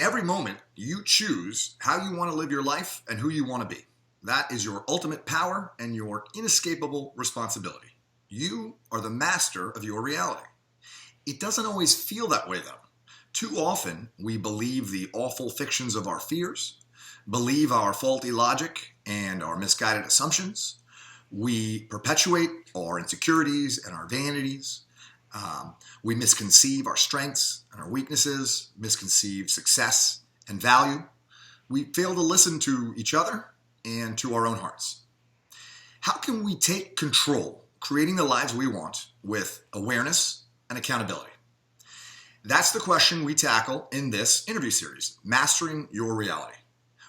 every moment, you choose how you want to live your life and who you want to be. That is your ultimate power and your inescapable responsibility. You are the master of your reality. It doesn't always feel that way, though. Too often, we believe the awful fictions of our fears, believe our faulty logic and our misguided assumptions. We perpetuate our insecurities and our vanities. We misconceive our strengths and our weaknesses, misconceive success and value. We fail to listen to each other and to our own hearts. How can we take control, creating the lives we want with awareness and accountability? That's the question we tackle in this interview series, Mastering Your Reality.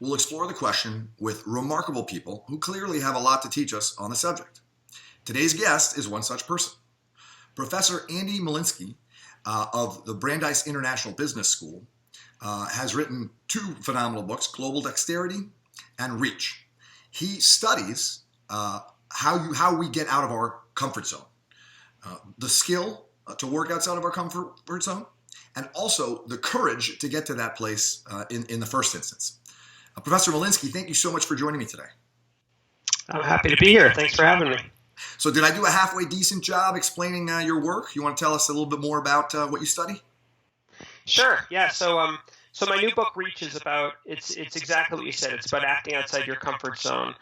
We'll explore the question with remarkable people who clearly have a lot to teach us on the subject. Today's guest is one such person. Professor Andy Molinsky of the Brandeis International Business School has written two phenomenal books, Global Dexterity and Reach. He studies how we get out of our comfort zone, the skill to work outside of our comfort zone, and also the courage to get to that place in the first instance. Professor Molinsky, thank you so much for joining me today. I'm happy to be here. Thanks for having me. So did I do a halfway decent job explaining your work? You want to tell us a little bit more about what you study? Sure. Yeah. So my new book, Reach, is about, it's exactly what you said. It's about acting outside your comfort zone.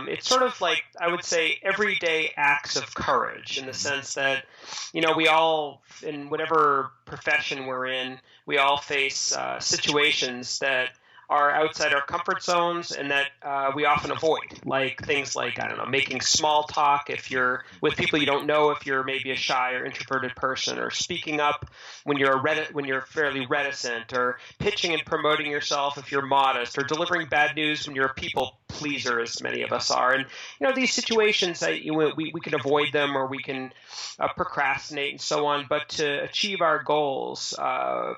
It's sort of like, I would say, everyday acts of courage in the sense that, we all, in whatever profession we're in, we all face situations that are outside our comfort zones and that we often avoid, like things like, I don't know, making small talk if you're with people you don't know, if you're maybe a shy or introverted person, or speaking up when you're fairly reticent, or pitching and promoting yourself if you're modest, or delivering bad news when you're a people pleaser, as many of us are. And, these situations, we can avoid them, or we can procrastinate and so on. But to achieve our goals,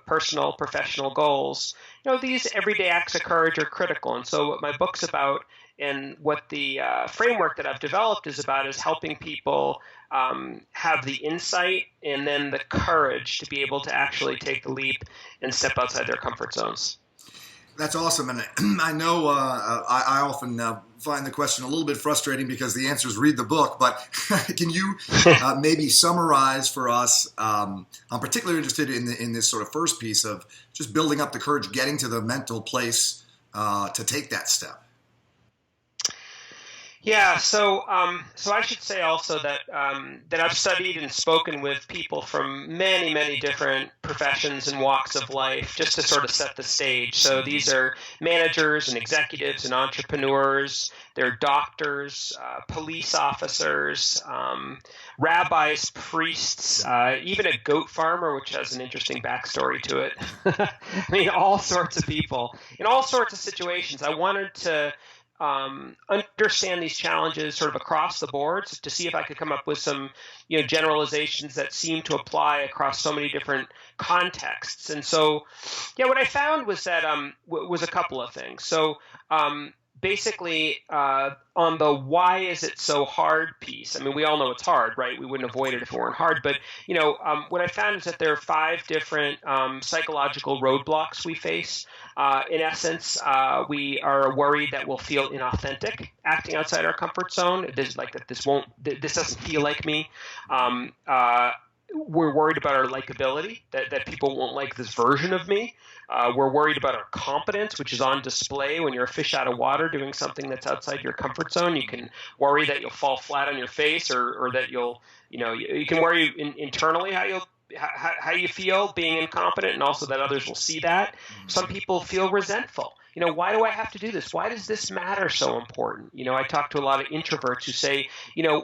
personal, professional goals, these everyday acts of courage are critical. And so what my book's about, and what the framework that I've developed is about, is helping people have the insight and then the courage to be able to actually take the leap and step outside their comfort zones. That's awesome. And I know I often find the question a little bit frustrating because the answers read the book, but can you maybe summarize for us? I'm particularly interested in this sort of first piece of just building up the courage, getting to the mental place to take that step. Yeah, so I should say also that I've studied and spoken with people from many, many different professions and walks of life, just to sort of set the stage. So these are managers and executives and entrepreneurs. They're doctors, police officers, rabbis, priests, even a goat farmer, which has an interesting backstory to it. I mean, all sorts of people in all sorts of situations. I wanted to understand these challenges sort of across the board to see if I could come up with some, generalizations that seem to apply across so many different contexts. And so, what I found was that was a couple of things. So basically, on the why is it so hard piece, I mean, we all know it's hard, right? We wouldn't avoid it if it weren't hard. But, what I found is that there are 5 different psychological roadblocks we face. In essence, we are worried that we'll feel inauthentic acting outside our comfort zone. This doesn't feel like me. We're worried about our likability, that people won't like this version of me. We're worried about our competence, which is on display when you're a fish out of water doing something that's outside your comfort zone. You can worry that you'll fall flat on your face, or that you can worry internally how you feel being incompetent, and also that others will see that. Some people feel resentful. Why do I have to do this? Why does this matter so important? I talk to a lot of introverts who say,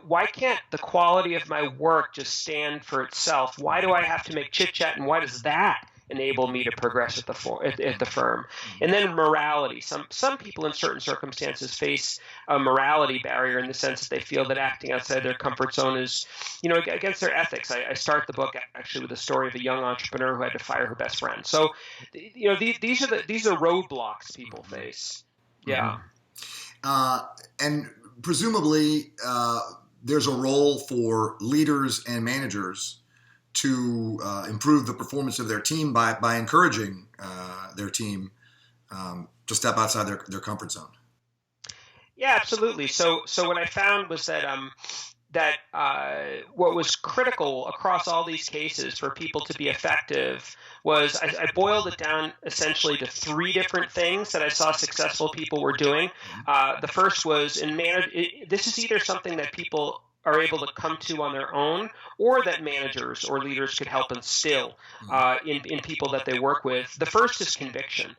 why can't the quality of my work just stand for itself? Why do I have to make chit chat, and why does that enable me to progress at the firm? And then morality. Some people in certain circumstances face a morality barrier in the sense that they feel that acting outside their comfort zone is, against their ethics. I start the book actually with a story of a young entrepreneur who had to fire her best friend. So, these are roadblocks people face. Yeah. And presumably, there's a role for leaders and managers to improve the performance of their team by encouraging their team to step outside their comfort zone? Yeah, absolutely. So what I found was that what was critical across all these cases for people to be effective was I boiled it down essentially to three different things that I saw successful people were doing. The first was this is either something that people are able to come to on their own, or that managers or leaders could help instill in people that they work with. The first is conviction.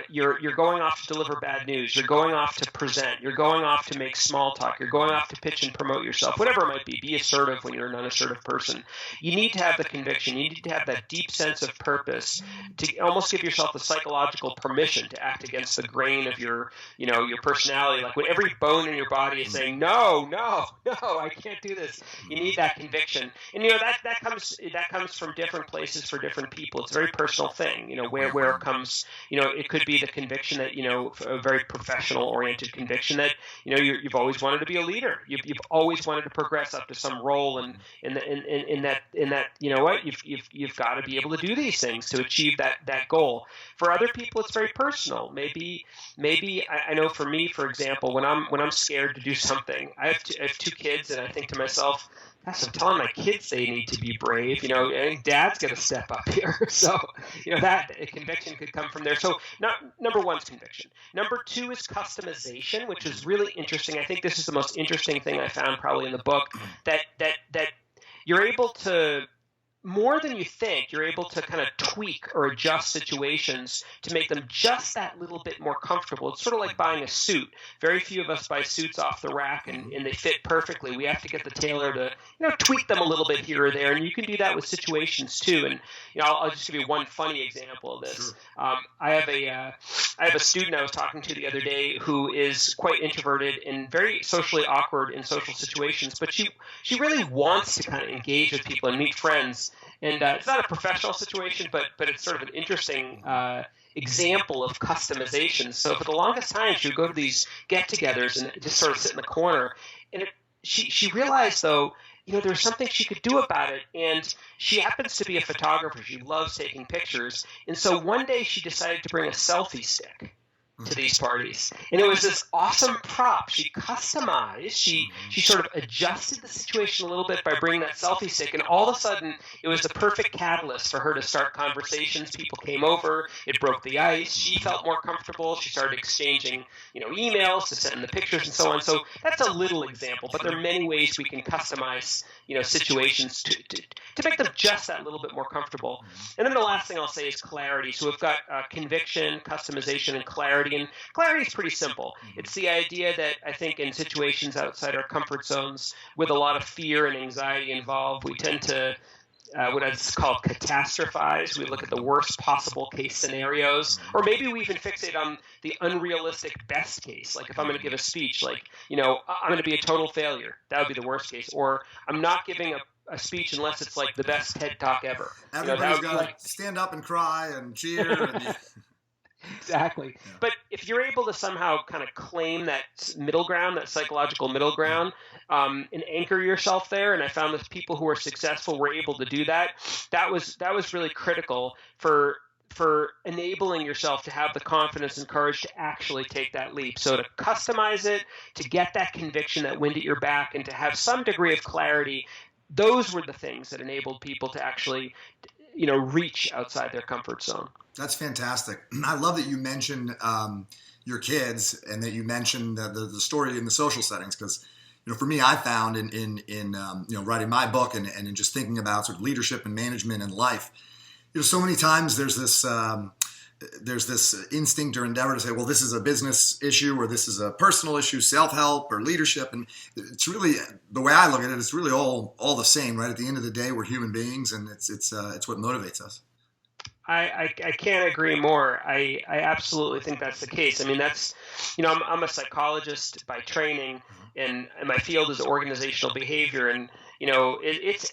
You're going off to deliver bad news. You're going off to present. You're going off to make small talk. You're going off to pitch and promote yourself, whatever it might be. Be assertive when you're an unassertive person. You need to have the conviction. You need to have that deep sense of purpose to almost give yourself the psychological permission to act against the grain of your personality. Like when every bone in your body is saying, no, I can't do this. You need that conviction. And that comes from different places for different people. It's a very personal thing, where it comes, it could be the conviction that, a very professional oriented conviction that, you've always wanted to be a leader. You've always wanted to progress up to some role, and in that, you've got to be able to do these things to achieve that goal. For other people, it's very personal. Maybe I know for me, for example, when I'm scared to do something, I have two kids, and I think to myself, gosh, I'm telling my kids they need to be brave. I think dad's got to step up here. So, that conviction could come from there. So, number one is conviction. Number two is customization, which is really interesting. I think this is the most interesting thing I found probably in the book, that you're able to, more than you think, you're able to kind of tweak or adjust situations to make them just that little bit more comfortable. It's sort of like buying a suit. Very few of us buy suits off the rack and they fit perfectly. We have to get the tailor to tweak them a little bit here or there, and you can do that with situations too. And I'll just give you one funny example of this. Sure. I have a student I was talking to the other day who is quite introverted and very socially awkward in social situations, but she really wants to kind of engage with people and meet friends. And it's not a professional situation, but it's sort of an interesting example of customization. So for the longest time, she would go to these get-togethers and just sort of sit in the corner. And she realized, though, there's something she could do about it. And she happens to be a photographer. She loves taking pictures. And so one day she decided to bring a selfie stick to these parties. And it was this awesome prop. She customized, she sort of adjusted the situation a little bit by bringing that selfie stick, and all of a sudden it was the perfect catalyst for her to start conversations. People came over, it broke the ice, she felt more comfortable, she started exchanging emails to send the pictures and so on. So that's a little example, but there are many ways we can customize situations to make them just that little bit more comfortable. And then the last thing I'll say is clarity. So we've got conviction, customization, and clarity. And clarity is pretty simple. It's the idea that I think in situations outside our comfort zones with a lot of fear and anxiety involved, we tend to what I'd call catastrophize. We look at the worst possible case scenarios, or maybe we even fixate on the unrealistic best case. Like if I'm going to give a speech, I'm going to be a total failure. That would be the worst case. Or I'm not giving a speech unless it's like the best TED Talk ever. Everybody's got to stand up and cry and cheer. And Exactly. Yeah. But if you're able to somehow kind of claim that middle ground, that psychological middle ground, and anchor yourself there, and I found that people who are successful were able to do that, that was really critical for enabling yourself to have the confidence and courage to actually take that leap. So to customize it, to get that conviction, that wind at your back, and to have some degree of clarity, those were the things that enabled people to actually reach outside their comfort zone. That's fantastic. I love that you mentioned your kids and that you mentioned the story in the social settings, because for me, I found in writing my book and in just thinking about sort of leadership and management and life, so many times there's this instinct or endeavor to say, well, this is a business issue or this is a personal issue, self-help or leadership, and it's really, the way I look at it, it's really all the same, right? At the end of the day, we're human beings, and it's what motivates us. I can't agree more. I absolutely think that's the case. I mean, that's, I'm a psychologist by training, and my field is organizational behavior. And, it's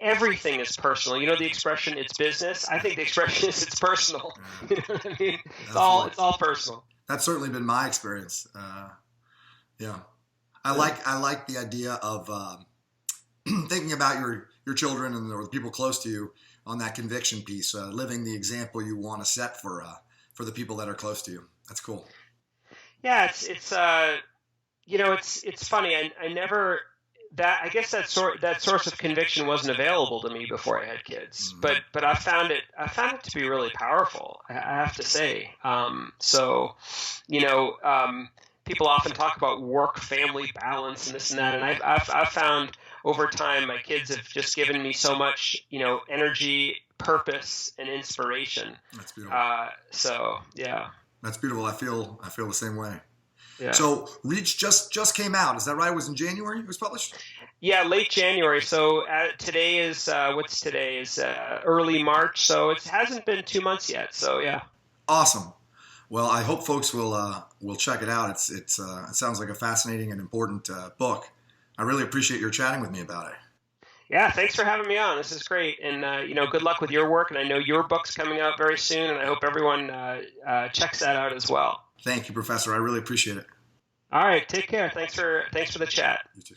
everything is personal. The expression, it's business. I think the expression is it's personal. You know what I mean? It's all personal. That's certainly been my experience. Yeah. I like the idea of thinking about your children and or the people close to you on that conviction piece, living the example you want to set for the people that are close to you. That's cool. Yeah, it's it's funny. I never that I guess that source of conviction wasn't available to me before I had kids, but I found it to be really powerful. I have to say. People often talk about work-family balance and this and that, and I've found over time my kids have just given me so much energy, purpose, and inspiration. That's beautiful. That's beautiful. I feel the same way. Yeah. So Reach just came out. Is that right? It was in January it was published? Yeah, late January. So today is what's today is early March. So it hasn't been 2 months yet. So yeah. Awesome. Well, I hope folks will check it out. It sounds like a fascinating and important book. I really appreciate your chatting with me about it. Yeah, thanks for having me on. This is great, and good luck with your work. And I know your book's coming out very soon, and I hope everyone checks that out as well. Thank you, Professor. I really appreciate it. All right, take care. Thanks for the chat. You too.